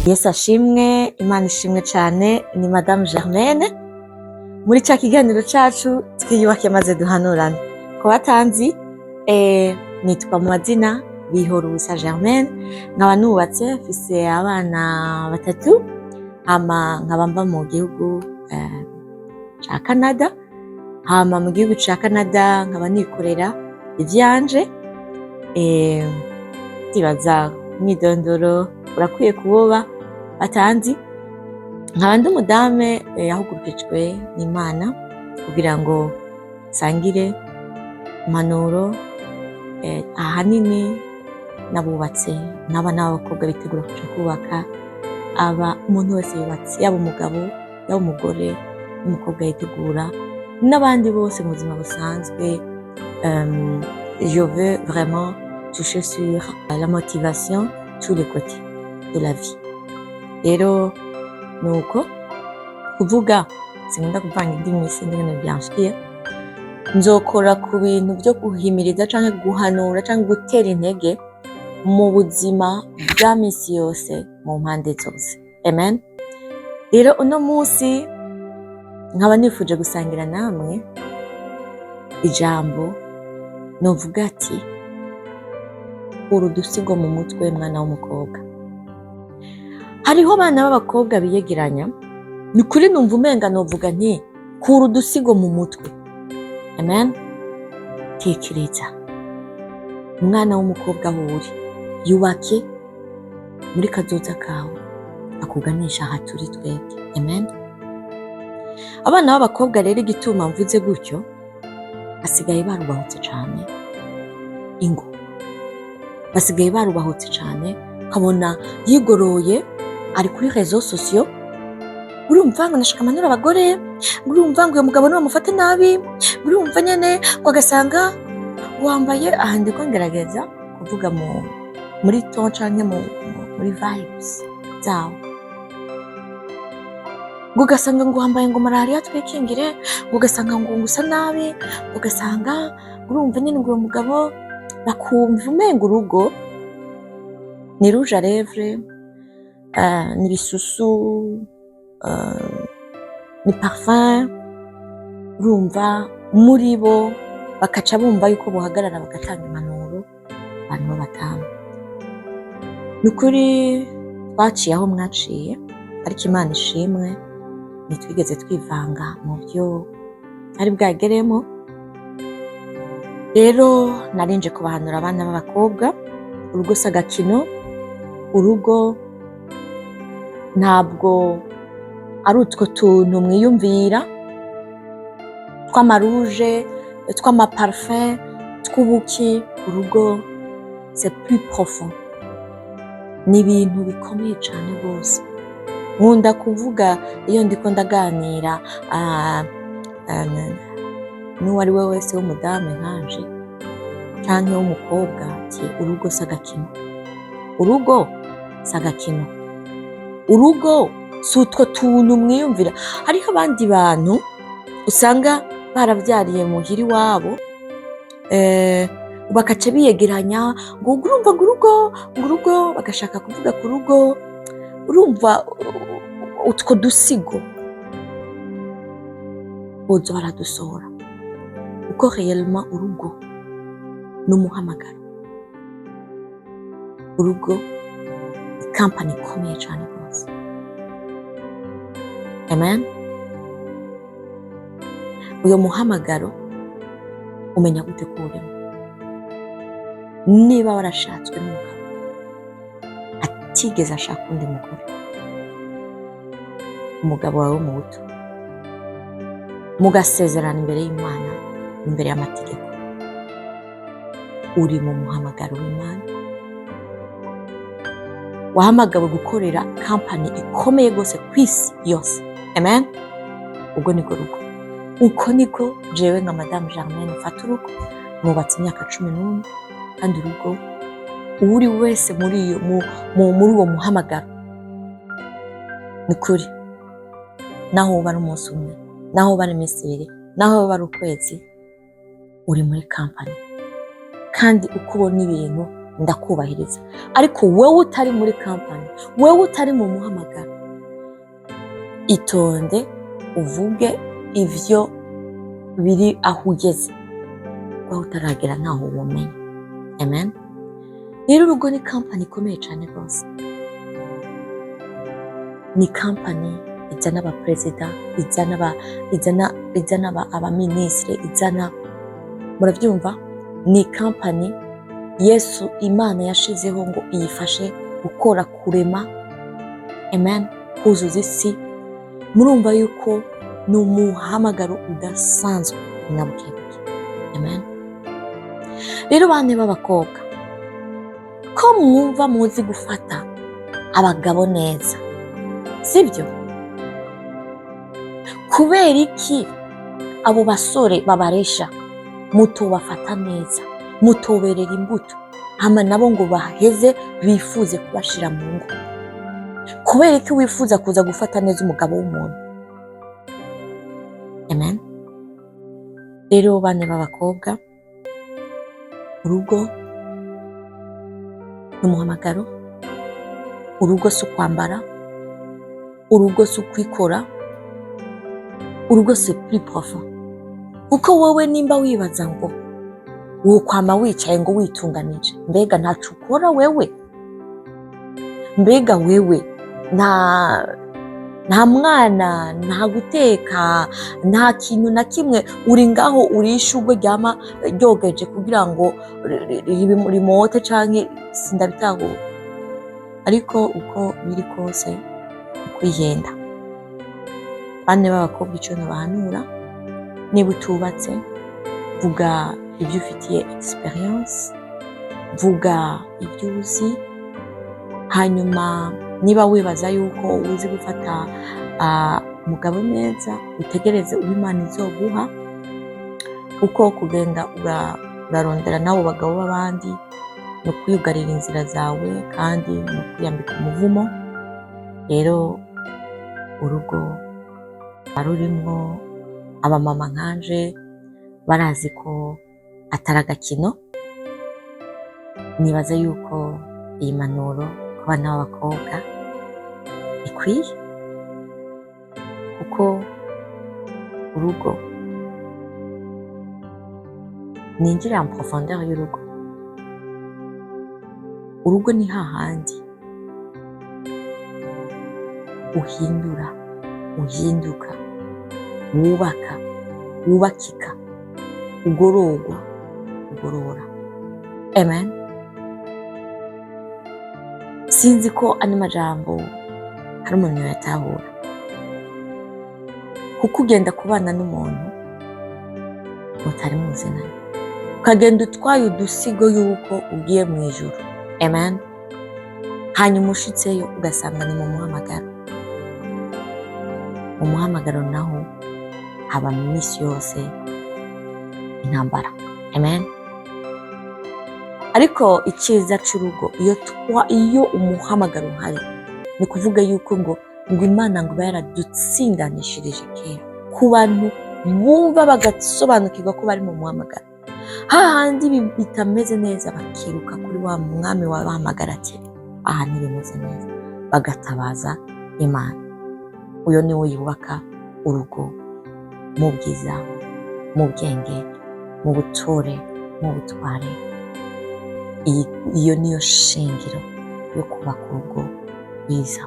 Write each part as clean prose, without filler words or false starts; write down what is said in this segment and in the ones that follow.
Yesu ashimwe, Imana ishimwe cyane. Ni Madame Germaine muri cya kiganiro cyacu twiyubake maze duhanurane. Ku batanzi nitwa mu mazina Bihorubusa Germaine, nkaba nubatse mfise abana 3, nkaba mba mu gihugu ca Canada. Mu gihugu ca Canada nkaba nikorera ivyanje. Tibaza mwidondoro urakwiye kuboba batanzi. Nkaba ndi umudame yahugurukijwe n'Imana kugira ngo sangire impanuro ahanini n'abubatse n'abana b'abakobwa bitegura kuja kubaka. Umuntu wese yubatse, yaba umugabo yaba umugore n'umukobwa yitegura, n'abandi bose mu buzima busanzwe. Je veux vraiment toucher sur la motivation tous les côtés de la vie. Rero nuko kuvuga sinkunda kuvanga indimi n'ibintu byanshikiye. Nzokora ku bintu byo guhimiriza canke guhanura canke gutera intege mu buzima bwa misi yose mu mpande zose. Amen. Rero uno munsi nkaba nifuje gusangira namwe ijambo novuga ati urudusigo mu mutwe mwana w'umukobwa. Hariho abana b'abakobwa biyegeranya, ni kuri numva umenga novuga nti kura udusigo mu mutwe. Amen. Tekereza umwana w'umukobwa aho uri, yubake muri kazoza kawe akuganisha aha turi twebwe. Amen. Abana b'abakobwa rero igituma mvuze gutyo, basigaye barubahutse cane ingo, basigaye barubahutse cane. Kabona yigoroye ari kuri réseaux sociaux, urumva ngo nashaka amanura abagore, urumva ngo uyu mugabo niwe amufata nabi, urumva nyene ngo agasanga wambaye ndiko ngerageza kuvuga muri ton canke muri vibes zawo, ngo ugasanga ngo wambaye ngo malariya twikingire, ngo ugasanga ngo usa nabi, ugasanga urumva nyene ngo uwo mugabo bakumva umenga urugo ni rouge à lèvres, ni bisusu, ni parfum. Urumva muri bo bakaca bumva yuko buhagarara bagatanga impanuro abantu b'abatanu. Nukuri twaciye aho mwaciye, ariko Imana ishimwe ntitwigeze twivanga mu byo ari bwageremo. Rero narinje kubahanura abana b'abakobwa, urugo si agakino. Urugo ntabwo ari utwo tuntu mwiyumvira tw'amaruje, tw'amaparfum, tw'ubuki. Urugo c'est plus profond, ni ibintu bikomeye cyane rwose. Nkunda kuvuga iyo ndiko ndaganira n'uwo ari we wese w'umudamu nkanje canke w'umukobwa, ati urugo si agakino. Urugo si agakino. Urugo si utwo tuntu mwiyumvira. Hariho abandi bantu usanga baravyariye muhiri wabo, bakaca biyegeranya ngo urumva ngo urugo, bagashaka kuvuga ku rugo. Urumva utwo dusigo boza baradusohora, uko réellement urugo n'umuhamagaro. Urugo ni company ikomeye cyane rwose. Amen. Uyo muhamagaro umenya gute kuremo? Niba warashatswe n'umugabo atigeze ashaka undi mugore, umugabo wawe mu buto, mugasezerana imbere y'Imana, imbere y'amategeko, uri mu muhamagaro w'Imana. Wahamagawe gukorera company ikomeye rwose kw'isi yose. Amen. Ubwo niko rugo. Uko niko jewe nka Madame Germaine mfata urugo. Nubatse imyaka 11, kandi urugo uri wese muri uwo muhamagaro, ni kuri naho uba ari umunsi umwe, naho uba ari iminsi 2, naho uba ari ukwezi, uri muri company. Kandi uko ubona ibintu ndakubahiriza. Ariko wewe utari muri kampani, wewe utari mu muhamagaro, itonde uvuge ivyo biri aho ugeze, aho utaragera ntaho womenya. Amen. Rero urugo ni kampani ikomeye cyane rwose. Ni kampani izana abaperezida, izana abaminisitiri, murabyumva? Ni kampani Yesu Imana yashizeho ngo iyifashe gukora, kurema, amen, kuzuza isi. Murumva yuko ni umuhamagaro udasanzwe na bukebuke. Amen. Rero bane b'abakobwa, ko mwumva muzi gufata abagabo neza, sibyo? Kubera iki abo basore babaresha mutobafata neza, mutoberera imbuto, hama nabo ngo baheze bifuze kubashira mu ngo? Kubera iki wifuza kuza gufata neza umugabo w'umuntu? Amen. Rero bane b'abakobwa, urugo n'umuhamagaro, urugo si ukwambara, urugo si ukwikora, urugo si plus profond. Kuko wowe nimba wibaza ngo wokwama wicaye ngo witunganije, mbega ntacu ukora wewe? Mbega wewe nta mwana, nta guteka, nta kintu na kimwe, uri ngaho uri ishugwe ryama ryogeje kugira ngo rimote canke sindabitahura. Ariko uko biri kose ukwihenda. Bane b'abakobwa, icyo nabahanura, niba utubatse, vuga ibyo ufitiye experience, vuga ibyo uzi. Hanyuma niba wibaza yuko uzi gufata umugabo neza, utegereze Imana izoguha, uko kugenda urarondera n'abo bagabo b'abandi, no kwiyugarira inzira zawe kandi no kwiyambika umuvumo. Rero urugo rurimwo abamama nkanje barazi ko atari agakino. Nibaza yuko iyi manuro ku bana b'abakobwa ikwiye, kuko urugo, ninjira mu profondeur y'urugo. Urugo ni hahandi uhindura, uhinduka, wubaka, wubakika, ugororwa, ugorora. Amen. Sinzi ko ano majambo hari umuntu yatahura, kuko ugenda kubana n'umuntu mutari muzinanye, ukagenda utwaye udusigo yuko ugiye mu ijuru. Amen. Hanyuma ushitseyo ugasanga ni mu muhamagaro. Mu muhamagaro naho haba mu minsi yose intambara. Amen. Ariko icyiza c'urugo, iyo umuhamagaro uhari, ni kuvuga yuko ngo Imana ngo yaradutsindanishirije kera ku bantu bumva bagasobanukirwa ko bari mu muhamagaro. Hahandi bitameze neza bakiruka kuri wa mwami wabahamagara ati aha ntibimeze neza, bagatabaza Imana. Uyo niwe yubaka urugo mu bwiza, mu bwenge, mu butore, mu butware. Iyo niyo shingiro yo kubaka urugo rwiza.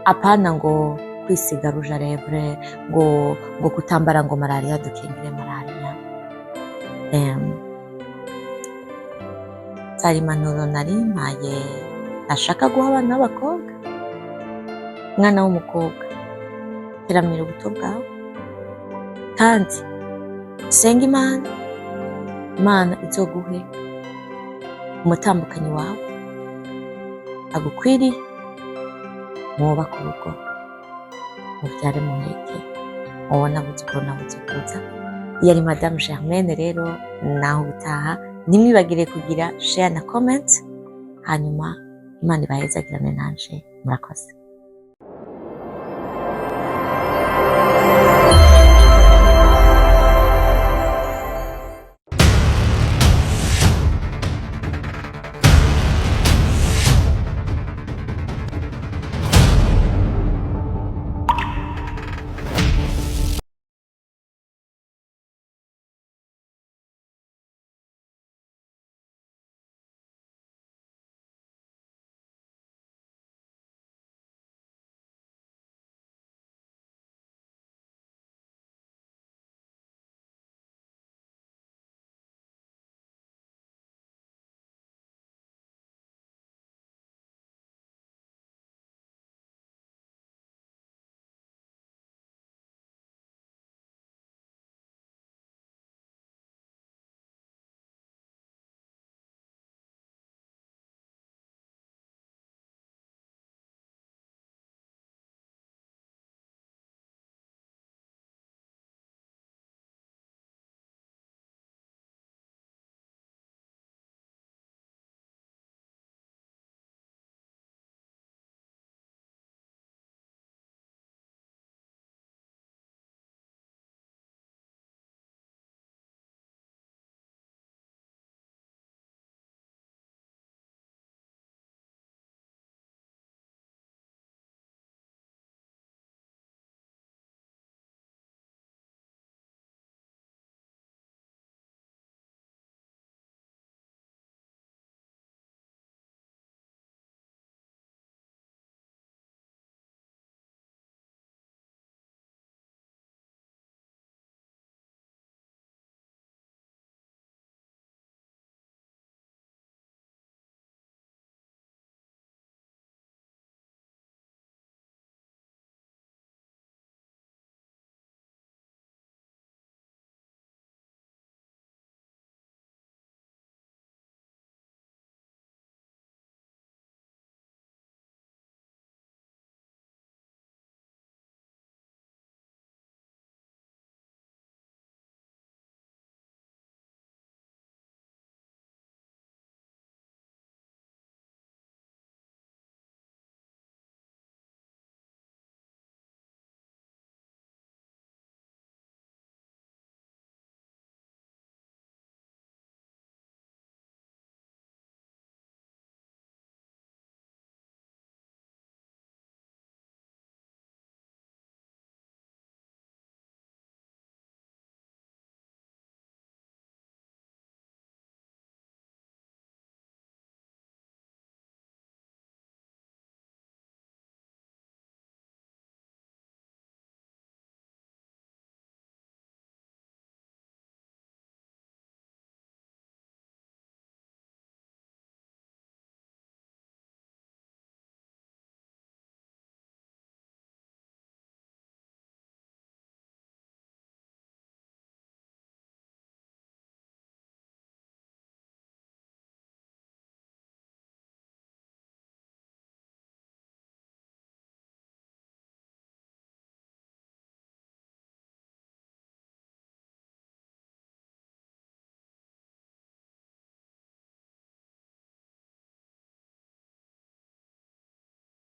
Apana ngo kwisiga rouge à lèvres, ngo kutambara ngo malaria, dukingire malaria. Zari impanuro nari mpaye nashaka guha abana b'abakobwa. Mwana w'umukobwa, teramira ubuto bwawe kandi senga Imana. Imana izoguhe umutambukanyi wawe agukwiriye, mwubake urugo, mubyare muheke, mubona buzukuruza. Iyo ari Madame Germaine rero, naho ubutaha ntimwibagire kugira share na comment, hanyuma Imana ibahezagirane nanje. Murakoze.